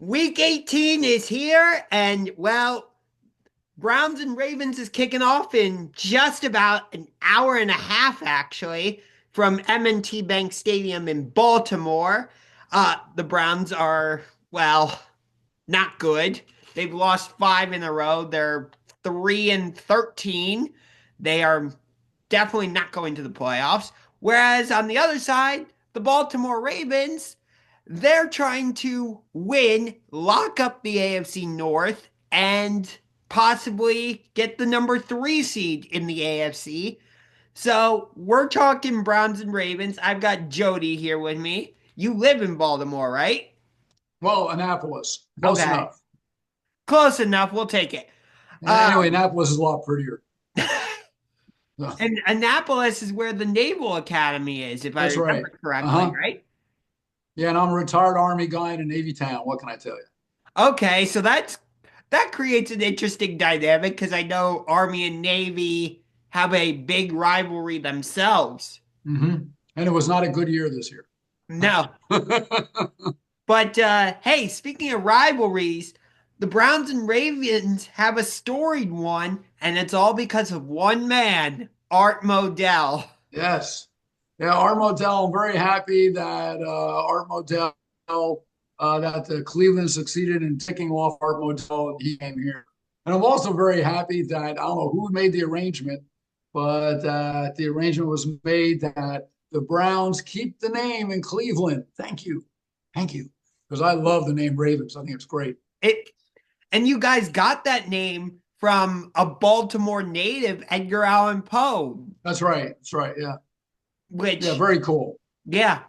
Week 18 is here, and well, Browns and Ravens is kicking off in just about an hour and a half, actually, from M&T Bank Stadium in Baltimore. The Browns are, well, not good. They've lost five in a row. They're 3-13. They are definitely not going to the playoffs. Whereas on the other side, the Baltimore Ravens, they're trying to win, lock up the AFC North, and possibly get the number three seed in the AFC. So we're talking Browns and Ravens. I've got Jody here with me. You live in Baltimore, right? Well, Annapolis, close Okay. enough. Close enough. We'll take it. Anyway, Annapolis is a lot prettier. So, And Annapolis is where the Naval Academy is, if I that's right. remember correctly, Uh-huh. right? Yeah, and I'm a retired Army guy in a Navy town. What can I tell you? Okay, so that creates an interesting dynamic because I know Army and Navy have a big rivalry themselves. hmm And it was not a good year this year. No. But hey, speaking of rivalries, the Browns and Ravens have a storied one, and it's all because of one man, Art Modell. Yes. Yeah, Art Modell, I'm very happy that Art Modell, that Cleveland succeeded in ticking off Art Modell and he came here. And I'm also very happy that I don't know who made the arrangement, but the arrangement was made that the Browns keep the name in Cleveland. Thank you. Thank you. Because I love the name Ravens. I think it's great. It And you guys got that name from a Baltimore native, Edgar Allan Poe, That's right. That's right. Yeah. Yeah. which, Very cool. yeah,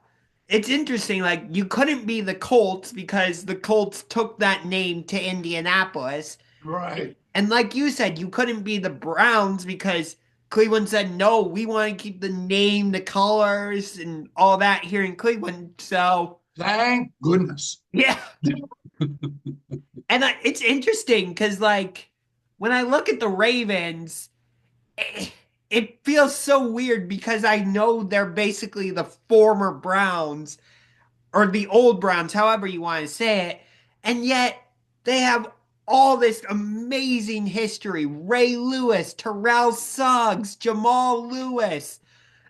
it's interesting. Like, you couldn't be the Colts because the Colts took that name to Indianapolis. Right. And like you said, you couldn't be the Browns because Cleveland said, no, we want to keep the name, the colors, and all that here in Cleveland. So, Thank goodness. yeah. It's interesting because, like, when I look at the Ravens, it feels so weird because I know they're basically the former Browns or the old Browns, however you want to say it. And yet they have all this amazing history. Ray Lewis, Terrell Suggs, Jamal Lewis,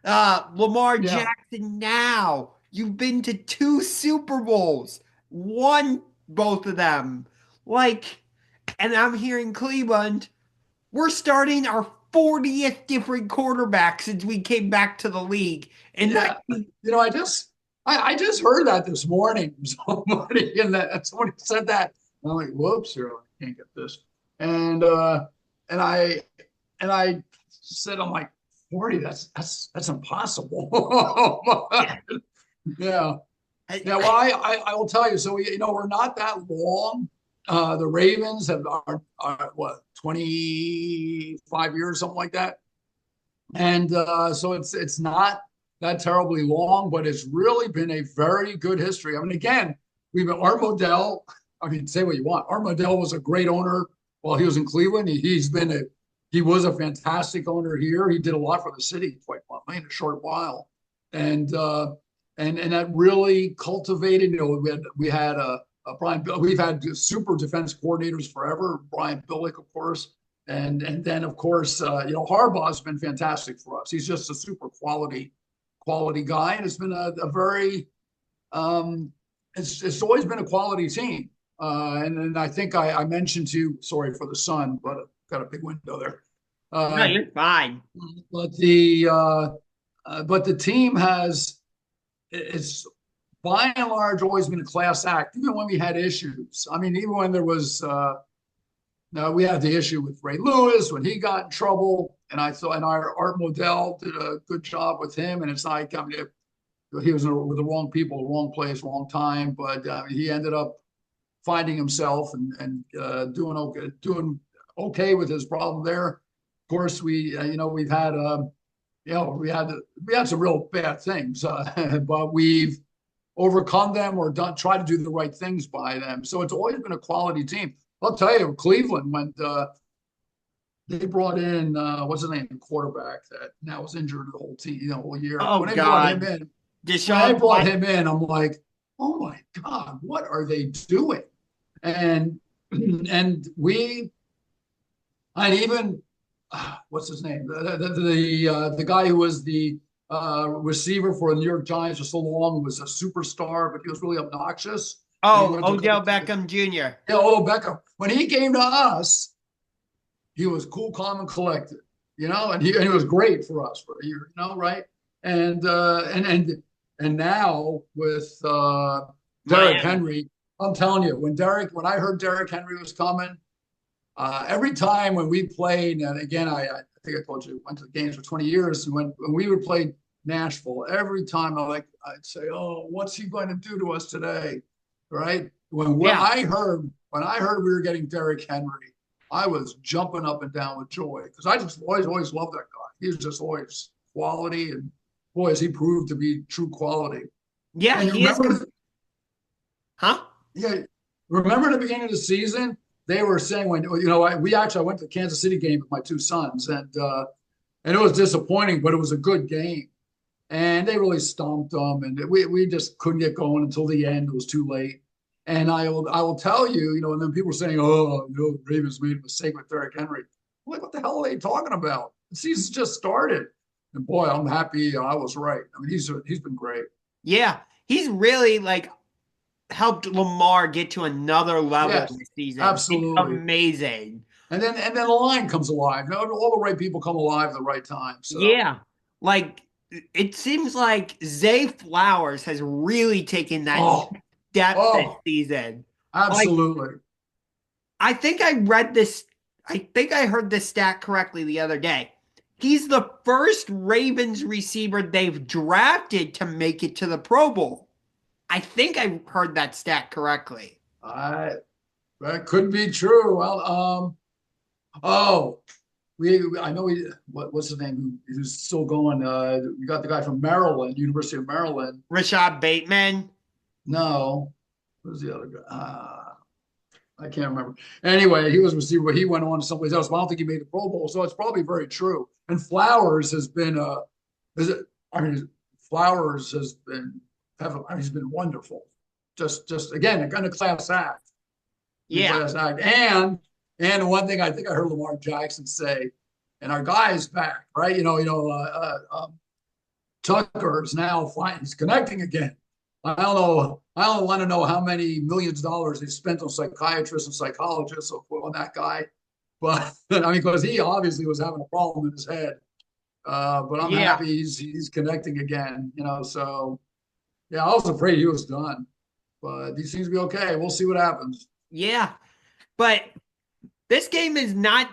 Lamar Yeah. Jackson now. You've been to two Super Bowls, won both of them. Like, and I'm here in Cleveland. We're starting our 40th different quarterback since we came back to the league. And Yeah. I just heard that this morning from somebody, and that somebody said that. And I'm like, whoops, here, I can't get this. And and I and I said, I'm like, 40, that's impossible. Yeah. Yeah, well, I will tell you. So we're not that long. The Ravens are what, 25 years, something like that. And so it's not that terribly long, but it's really been a very good history. I mean, again, we've been Art Modell. I mean, say what you want. Art Modell was a great owner while he was in Cleveland. He was a fantastic owner here. He did a lot for the city, quite frankly, in a short while, and and that really cultivated. We had a Brian. We've had super defense coordinators forever. Brian Billick, of course, and then of course Harbaugh's been fantastic for us. He's just a super quality guy, and it's been a very it's always been a quality team. And I think I mentioned to you, sorry for the sun, but I've got a big window there. no, Uh, you're fine. but the team has it's by and large always been a class act, even when we had issues. I mean, even when there was we had the issue with Ray Lewis when he got in trouble, and I thought, and our Art Modell did a good job with him. And it's like, I mean, he was with the wrong people, wrong place, wrong time, but he ended up finding himself and doing okay with his problem there. Of course, we've had we had some real bad things, but we've overcome them or try to do the right things by them. So it's always been a quality team. I'll tell you, Cleveland when they brought in what's his name, quarterback that now was injured the whole team, whole year. Oh, God. When they Deshaun brought Watson. him in, I'm like, oh my God, what are they doing? and and we and even what's his name, the guy who was the receiver for the New York Giants for so long was a superstar, but he was really obnoxious when he Oh, went to Odell coach. Beckham Jr. Yeah, oh, Beckham. When he came to us, he was cool, calm, and collected, and he was great for us for a year, right? And now with Derrick Miami. Henry, I'm telling you, when I heard Derrick Henry was coming, every time when we played, and again, I think I told you, went to the games for 20 years, and when we would play Nashville, every time I'd say, "Oh, what's he going to do to us today?" Right? Yeah. When I heard we were getting Derrick Henry, I was jumping up and down with joy because I just always loved that guy. He was just always quality, and boy, has he proved to be true quality. Yeah, And you he is. remember, Huh? yeah, remember the beginning of the season, they were saying when I went to the Kansas City game with my two sons, and it was disappointing, but it was a good game, and they really stomped them, and we just couldn't get going until the end. It was too late. And I will tell you, and then people were saying, oh, the Ravens made a mistake with Derrick Henry. I'm like, what the hell are they talking about? The season just started. And boy, I'm happy I was right. I mean, he's been great. Yeah, he's really like helped Lamar get to another level Yes, this season. It's absolutely. amazing. And then the line comes alive. All the right people come alive at the right time. So Yeah. Like it seems like Zay Flowers has really taken that oh, depth this oh, season. Like absolutely. I think I read this, I think I heard this stat correctly the other day. He's the first Ravens receiver they've drafted to make it to the Pro Bowl. I think I heard that stat correctly. I That could be true. Well, oh, I know what's his name who's still going. We got the guy from Maryland, University of Maryland. Rashad Bateman. No, who's the other guy? I can't remember. Anyway, he was a receiver, but he went on to someplace else. But I don't think he made the Pro Bowl, so it's probably very true. And Flowers has been, is it? I mean, Flowers has been, he's been wonderful. Just again, a kind of class act. Yeah. Class act. And one thing I think I heard Lamar Jackson say, and our guy is back, right? Tucker is now flying. He's connecting again. I don't know. I don't want to know how many millions of dollars they spent on psychiatrists and psychologists on that guy, but I mean, because he obviously was having a problem in his head. But I'm Yeah. happy he's connecting again. So yeah, I was afraid he was done, but he seems to be okay. We'll see what happens. Yeah. But this game is not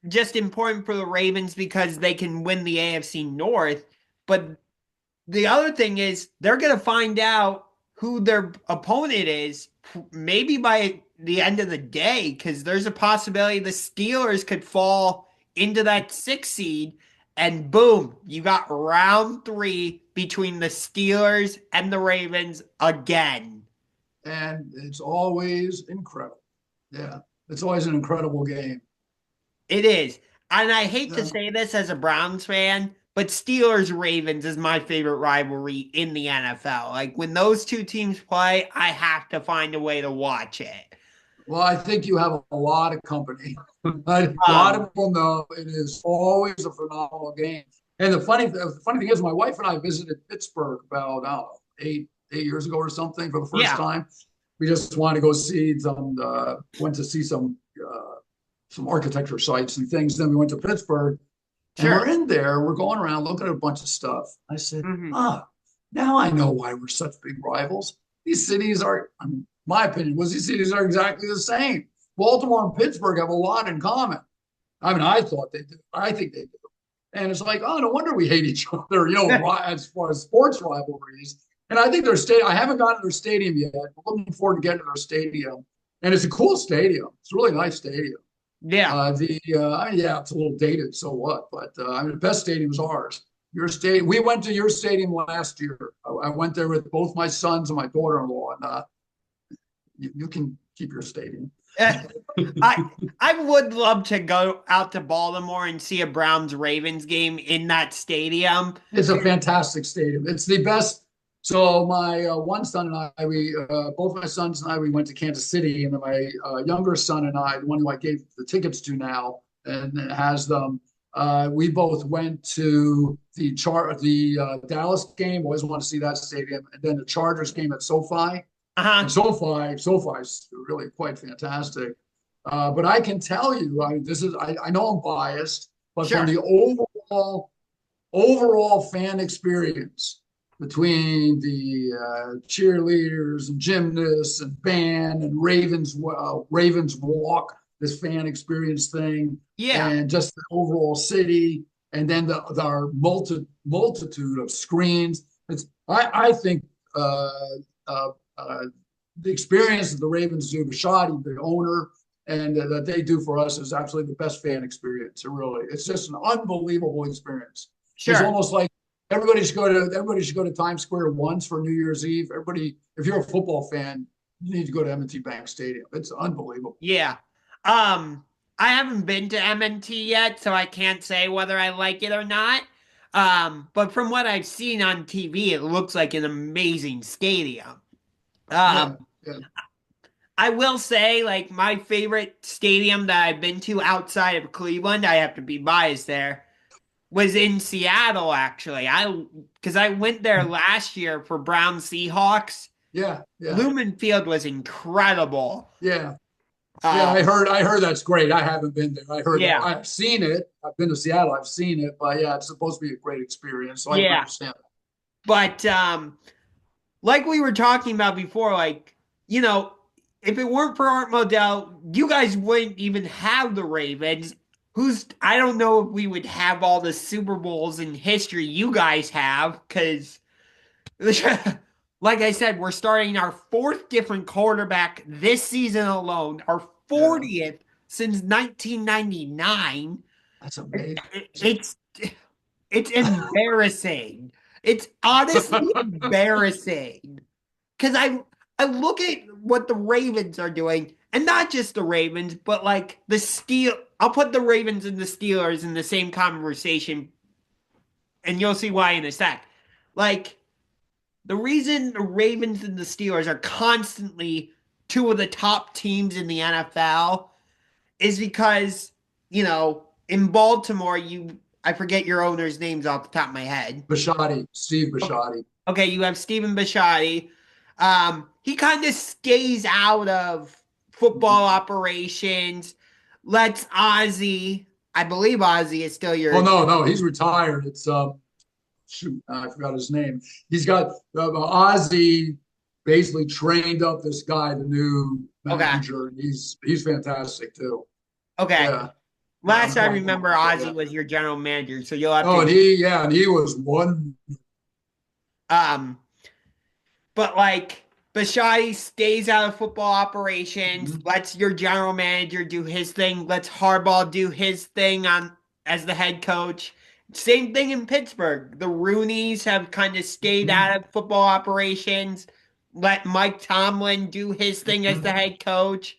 just important for the Ravens because they can win the AFC North, but the other thing is they're going to find out who their opponent is maybe by the end of the day because there's a possibility the Steelers could fall into that 6 seed and boom, you got round 3 between the Steelers and the Ravens again. And it's always incredible. Yeah, it's always an incredible game. It is. And I hate to Yeah. say this as a Browns fan, but Steelers Ravens is my favorite rivalry in the NFL. Like when those two teams play, I have to find a way to watch it. Well, I think you have a lot of company. A lot Um, of people know it is always a phenomenal game. And the funny thing is, my wife and I visited Pittsburgh about I don't know, 8 years ago or something for the first yeah, time. We just wanted to go see went to see some architecture sites and things. Then we went to Pittsburgh, and we're sure. in there. We're going around looking at a bunch of stuff. I said, Hmm. now I know why we're such big rivals. These cities are, I mean, my opinion was these cities are exactly the same. Baltimore and Pittsburgh have a lot in common. I mean, I thought they did. I think they do. And it's like, oh, no wonder we hate each other, as far as sports rivalries. And I think I haven't gotten to their stadium yet. I'm looking forward to getting to their stadium. And it's a cool stadium. It's a really nice stadium. Yeah. Yeah, it's a little dated, so what? But I mean, the best stadium is ours. Your stadium. We went to your stadium last year. I went there with both my sons and my daughter-in-law, and you can keep your stadium. I would love to go out to Baltimore and see a Browns Ravens game in that stadium. It's a fantastic stadium. It's the best. So my one son and I, we both my sons and I, we went to Kansas City, and then my younger son and I, the one who I gave the tickets to now and has them, we both went to the Dallas game. Always want to see that stadium, and then the Chargers game at SoFi. And Uh-huh. SoFi is really quite fantastic. But I can tell you, I know I'm biased, but from Sure. the overall fan experience between the cheerleaders and gymnasts and band and Ravens walk, this fan experience thing, Yeah. and just the overall city, and then our multitude of screens. I think uh, uh, the experience that the Ravens do, Bashadi, the owner, and that they do for us is absolutely the best fan experience. It's just an unbelievable experience. It's Sure. almost like everybody should go to Times Square once for New Year's Eve. Everybody, if you're a football fan, you need to go to M&T Bank Stadium. It's unbelievable. Yeah. Um, I haven't been to MNT yet, so I can't say whether I like it or not. But from what I've seen on TV, it looks like an amazing stadium. Yeah, Um, yeah. I will say, like, my favorite stadium that I've been to outside of Cleveland, I have to be biased there, was in Seattle, actually. Because I went there last year for Brown Seahawks. Yeah, yeah, Lumen Field was incredible. yeah, yeah. Uh, I heard that's great. I haven't been there. I heard that. yeah, I've seen it. I've been to Seattle. I've seen it, but yeah, it's supposed to be a great experience. So I can yeah. understand that. But like we were talking about before, like, you know, if it weren't for Art Modell, you guys wouldn't even have the Ravens. I don't know if we would have all the Super Bowls in history you guys have, because, like I said, we're starting our fourth different quarterback this season alone, our Yeah, 40th since 1999. that's amazing. It's it's embarrassing. It's honestly embarrassing. Because I look at what the Ravens are doing, and not just the Ravens, but like the Steel. I'll put the Ravens and the Steelers in the same conversation, and you'll see why in a sec. Like the reason the Ravens and the Steelers are constantly two of the top teams in the NFL is because, in Baltimore, I forget your owner's names off the top of my head. Steve Bisciotti. Okay, you have Stephen Bisciotti. He kind of stays out of football operations. Lets Ozzy, I believe Ozzy is still Oh your. no, no, he's retired. It's shoot, I forgot his name. He's got Ozzy basically trained up this guy, the new Okay, manager, and he's fantastic too. okay. Yeah, yeah, Last I'm I going remember, along. Ozzy Yeah. was your general manager, so you'll have Oh, to. and he was one. Um, but like Bisciotti stays out of football operations, Mhm. lets your general manager do his thing, lets Harbaugh do his thing on as the head coach. Same thing in Pittsburgh. The Rooneys have kind of stayed Mhm. out of football operations, let Mike Tomlin do his thing as the Mhm. head coach.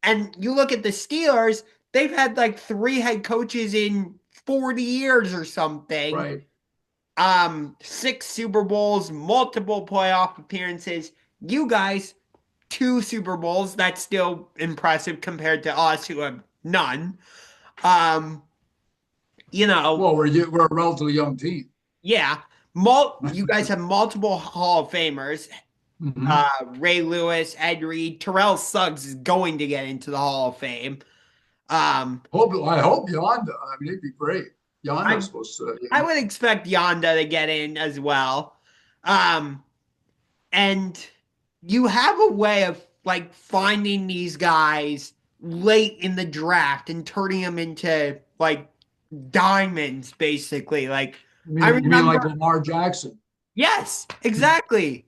And you look at the Steelers, they've had like three head coaches in 40 years or something. Right. Six Super Bowls, multiple playoff appearances. You guys, two Super Bowls. That's still impressive compared to us who have none. Um, you know, Well, we're a relatively young team. yeah. You guys have multiple Hall of Famers. Mhm. Ray Lewis, Ed Reed, Terrell Suggs is going to get into the Hall of Fame. Um, I hope Yonda. I mean, it'd be great. Yonda's I supposed to, I would expect Yonda to get in as well. Um, and you have a way of like finding these guys late in the draft and turning them into like diamonds, basically. Like I you mean remember, like Lamar Jackson? yes, exactly.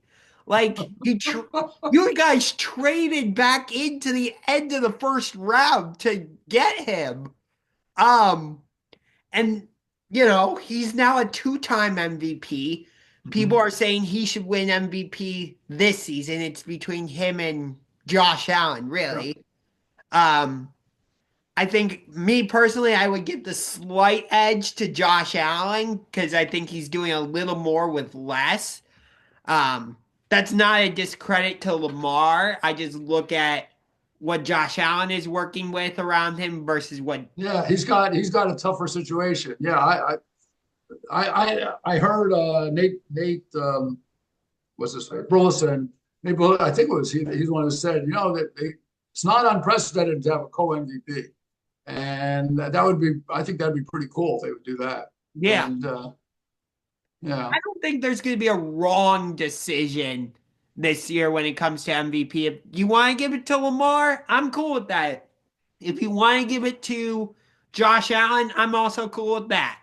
Like you guys traded back into the end of the first round to get him. Um, and, he's now a two-time MVP. People Mhm. are saying he should win MVP this season. It's between him and Josh Allen, Yeah. really. Um, I think me personally, I would give the slight edge to Josh Allen because I think he's doing a little more with less. Um, that's not a discredit to Lamar. I just look at what Josh Allen is working with around him versus what. Yeah, he's got a tougher situation. Yeah, I heard Nate what's his name, Burleson. I think it was he's the one who said, that it's not unprecedented to have a co MVP, and that would be, I think that'd be pretty cool if they would do that. Yeah, And yeah, I don't think there's going to be a wrong decision this year when it comes to MVP. If you want to give it to Lamar, I'm cool with that. If you want to give it to Josh Allen, I'm also cool with that.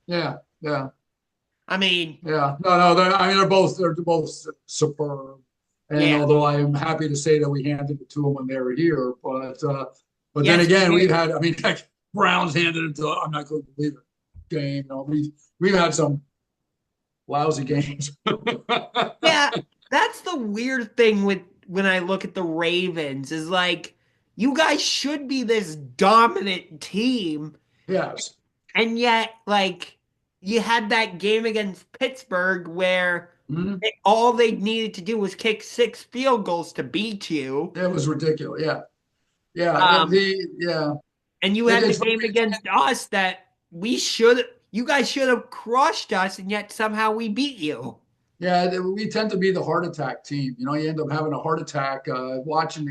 yeah, yeah, I mean, yeah. No, I mean they're both superb. And yeah, although I'm happy to say that we handed it to them when they were here, but then yes, again, we we've had, I mean, like, Browns handed it to, I'm not going to believe it, game. No, we've had some lousy games. Yeah, that's the weird thing with when I look at the Ravens is like you guys should be this dominant team, Yes. and yet like you had that game against Pittsburgh where Mhm. all they needed to do was kick 6 field goals to beat you. It was ridiculous. Yeah. Yeah. Um, Yeah. and you It, had the it's game against us that you guys should have crushed us, and yet somehow we beat you. Yeah, we tend to be the heart attack team. You end up having a heart attack watching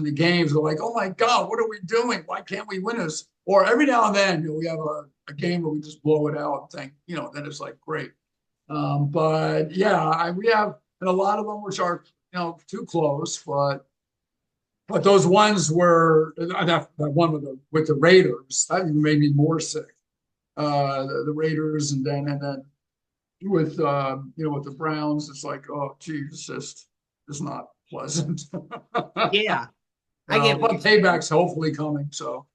the games. We're like, oh my God, what are we doing? Why can't we win this? Or every now and then, we have a game where we just blow it out and think, then it's like great. But yeah, we have, and a lot of them which are, too close, but those ones were that one with the Raiders, that even made me more sick. The Raiders, and then with the Browns, it's like, oh geez, it's not pleasant. Yeah, I get what But you're saying. payback's hopefully coming. So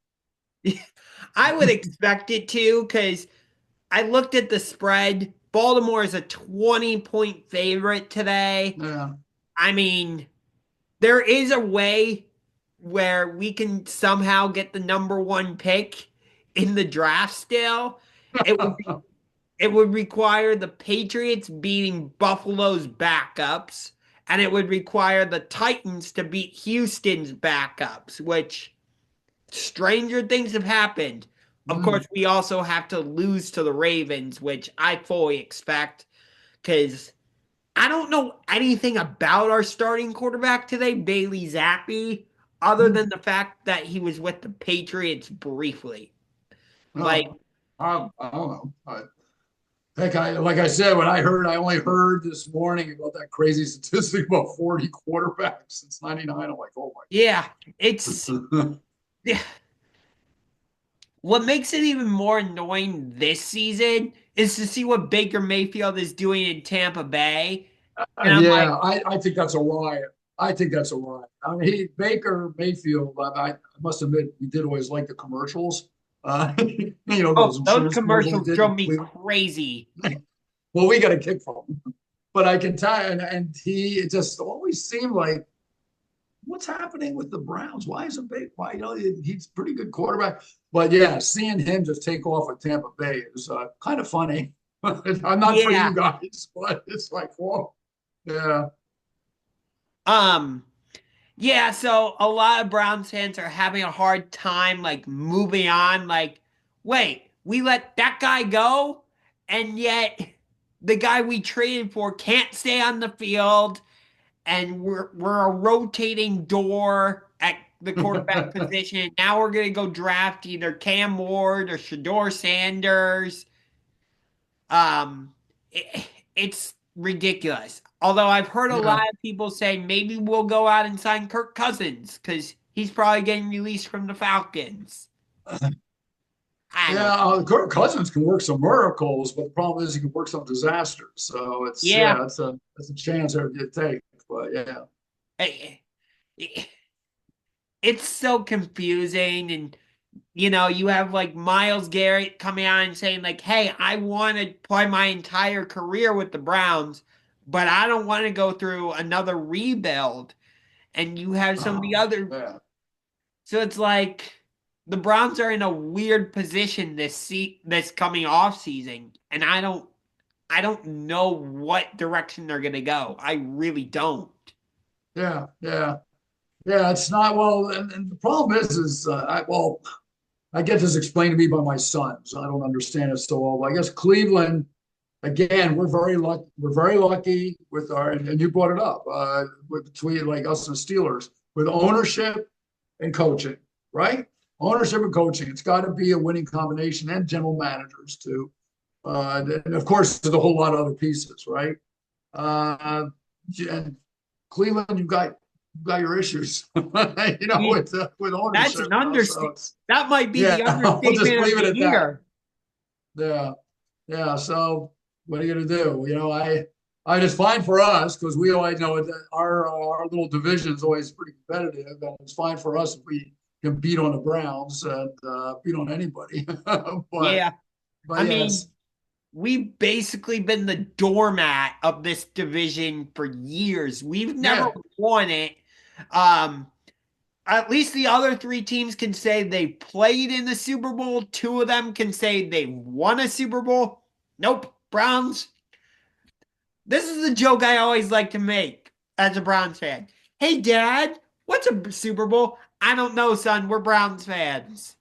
I would expect it to because I looked at the spread. Baltimore is a 20-point favorite today. yeah. I mean, there is a way where we can somehow get the number one pick in the draft still. It would it would require the Patriots beating Buffalo's backups, and it would require the Titans to beat Houston's backups, which stranger things have happened. Of course, Mm. we also have to lose to the Ravens, which I fully expect because I don't know anything about our starting quarterback today, Bailey Zappi, other than Mm. the fact that he was with the Patriots briefly. Like, No, I don't know. Like I said, I only heard this morning about that crazy statistic about 40 quarterbacks since '99. I'm like, oh yeah, it's my God. yeah. What makes it even more annoying this season is to see what Baker Mayfield is doing in Tampa Bay. And I'm like, Yeah, I think that's a riot. I think that's a riot. I mean, Baker Mayfield. I must admit, we did always like the commercials. Those oh, those insurance commercials commercials we did in drove me Cleveland. crazy. Well, we got a kick from him, but I can tell, and he it just always seemed like, what's happening with the Browns? Why isn't Baker? Why he's a pretty good quarterback, but yeah, seeing him just take off at Tampa Bay is kind of funny. I'm not for you Yeah. guys, but it's like, whoa, yeah. Um, yeah, so a lot of Browns fans are having a hard time like moving on. Like, wait, we let that guy go, and yet the guy we traded for can't stay on the field, and we're a rotating door at the quarterback position. Now we're gonna go draft either Cam Ward or Shador Sanders. Um, it's ridiculous. Although I've heard a lot Yeah. of people say maybe we'll go out and sign Kirk Cousins because he's probably getting released from the Falcons. I Yeah, don't. Kirk Cousins can work some miracles, but the problem is he can work some disasters. So Yeah, it's a chance there to take. But yeah, eh, eh, it's so confusing, and you have like Miles Garrett coming out and saying like, "Hey, I want to play my entire career with the Browns, but I don't want to go through another rebuild." And you have some of the other. yeah, So it's like the Browns are in a weird position this coming off season, and I don't. I don't know what direction they're gonna go. I really don't. Yeah, yeah, yeah. It's not well, and the problem is I get this explained to me by my sons. I don't understand it so well. But I guess Cleveland, again, we're very lucky. We're very lucky with our, and you brought it up, with between like us and the Steelers with ownership and coaching, right? Ownership and coaching. It's got to be a winning combination, and general managers too. And of course, there's a whole lot of other pieces, right? Uh, and Cleveland, you've got your issues, Yeah, with that's ownership, an So understatement. it's That might be yeah, the we'll just understatement of leave it the at that. year. Yeah, yeah. So what are you gonna do? It's fine for us because we always know that our little division is always pretty competitive, and it's fine for us if we can beat on the Browns and beat on anybody. but Yeah. but I mean, yes, we've basically been the doormat of this division for years. We've never yeah, won it. Um, at least the other three teams can say they played in the Super Bowl. Two of them can say they won a Super Bowl. Nope. Browns. This is the joke I always like to make as a Browns fan. Hey, Dad, what's a Super Bowl? I don't know, son. We're Browns fans.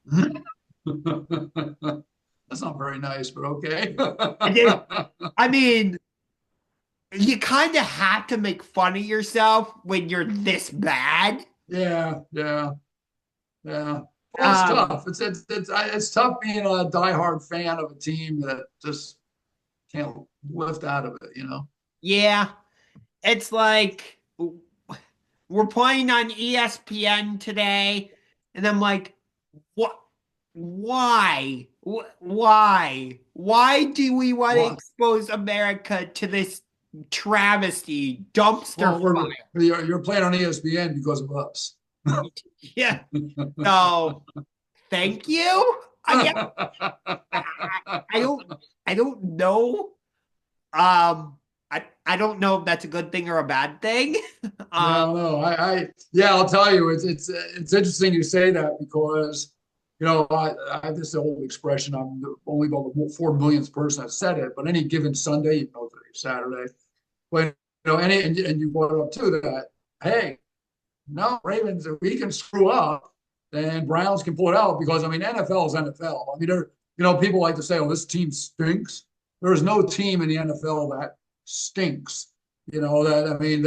that's not very nice, but okay. I mean, you kind of have to make fun of yourself when you're this bad. Yeah, yeah, yeah. Well, it's Um, tough. It's tough being a diehard fan of a team that just can't lift out of it. yeah, it's like we're playing on ESPN today, and I'm like, what? Why? Why? Why do we want to Well, expose America to this travesty, dumpster well, fire? you're playing on ESPN because of us. Yeah. So, thank you. I guess I, I don't. I don't know. I don't know if that's a good thing or a bad thing. Um, No, no. Yeah, I'll tell you, it's interesting you say that because I have this old expression. I'm only about the 4 millionth person that said it, but any given Sunday, today's Saturday, but and you brought it up too that hey, no Ravens, if we can screw up, then Browns can pull it out because I mean NFL is NFL. I mean, people like to say, oh, this team stinks. There is no team in the NFL that stinks. That I mean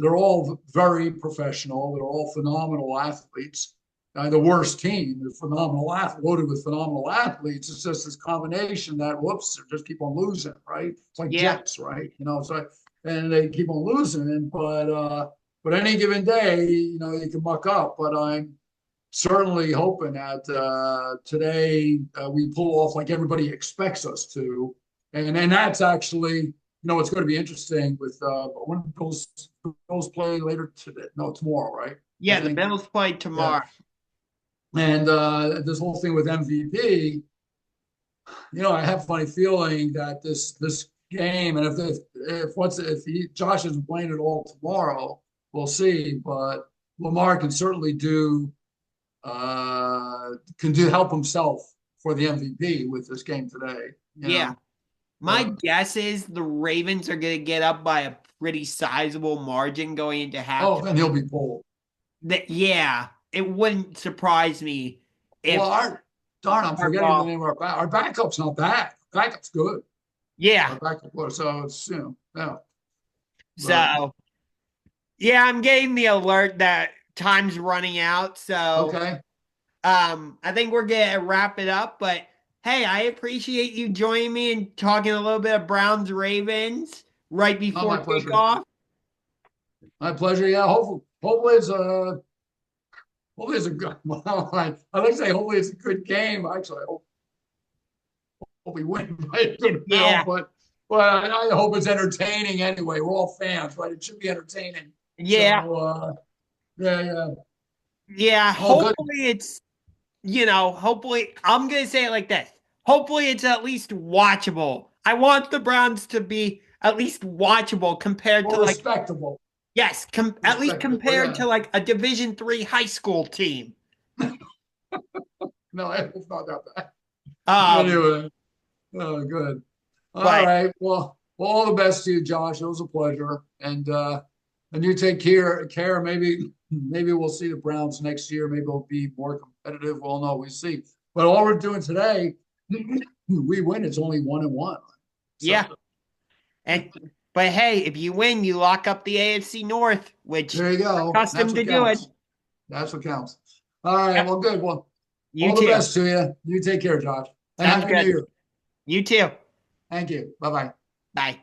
they're all very professional. They're all phenomenal athletes. The worst team, the loaded with phenomenal athletes. It's just this combination that whoops, they just keep on losing, right? It's like yeah, Jets, right? So and they keep on losing, but any given day, you can muck up. But I'm certainly hoping that today we pull off like everybody expects us to, and that's actually it's going to be interesting with when Bills play later today. No, tomorrow, right? I yeah. The think. Bills play Yeah. tomorrow. And this whole thing with MVP, I have a funny feeling that this game, and Josh isn't playing at all tomorrow, we'll see. But Lamar can certainly help himself for the MVP with this game today. Yeah. My Uh, guess is the Ravens are going to get up by a pretty sizable margin going into oh, halftime. then he'll be pulled. Yeah, it wouldn't surprise me Well, if darn, I'm forgetting the Harbaugh. name of our backup's not bad. Backup's good. Yeah. Our backup was so it's yeah, but So, yeah, I'm getting the alert that time's running out. So, okay. I think we're gonna wrap it up. But hey, I appreciate you joining me and talking a little bit of Browns Ravens right Not before my pleasure. kickoff. My pleasure. Yeah, hopefully it's a good. Well, I like to say hopefully it's a good game. Actually, hope we win by a good Yeah, amount, but I hope it's entertaining anyway. We're all fans, right? It should be entertaining. yeah, So yeah, yeah. yeah. Oh, good. Hopefully it's hopefully I'm gonna say it like this. Hopefully it's at least watchable. I want the Browns to be at least watchable compared to Well, like respectable. yes, at least Respectable. compared to Yeah. like a Division 3 high school team. No, it's not that bad. Um, Anyway, oh, good. All But right. Well, all the best to you, Josh. It was a pleasure. And you take care. Maybe we'll see the Browns next year. Maybe they'll be more competitive. Well, no, we see. But all we're doing today, we win. It's only 1-1. So yeah, and but hey, if you win, you lock up the AFC North, which there you we're go. That's accustomed what to doing. counts. That's what counts. All right. Yep. Well, good. Well, You all the too. best to you. You take care, Josh. And Sounds Happy New good. Year. You too. Thank you. Bye bye. Bye.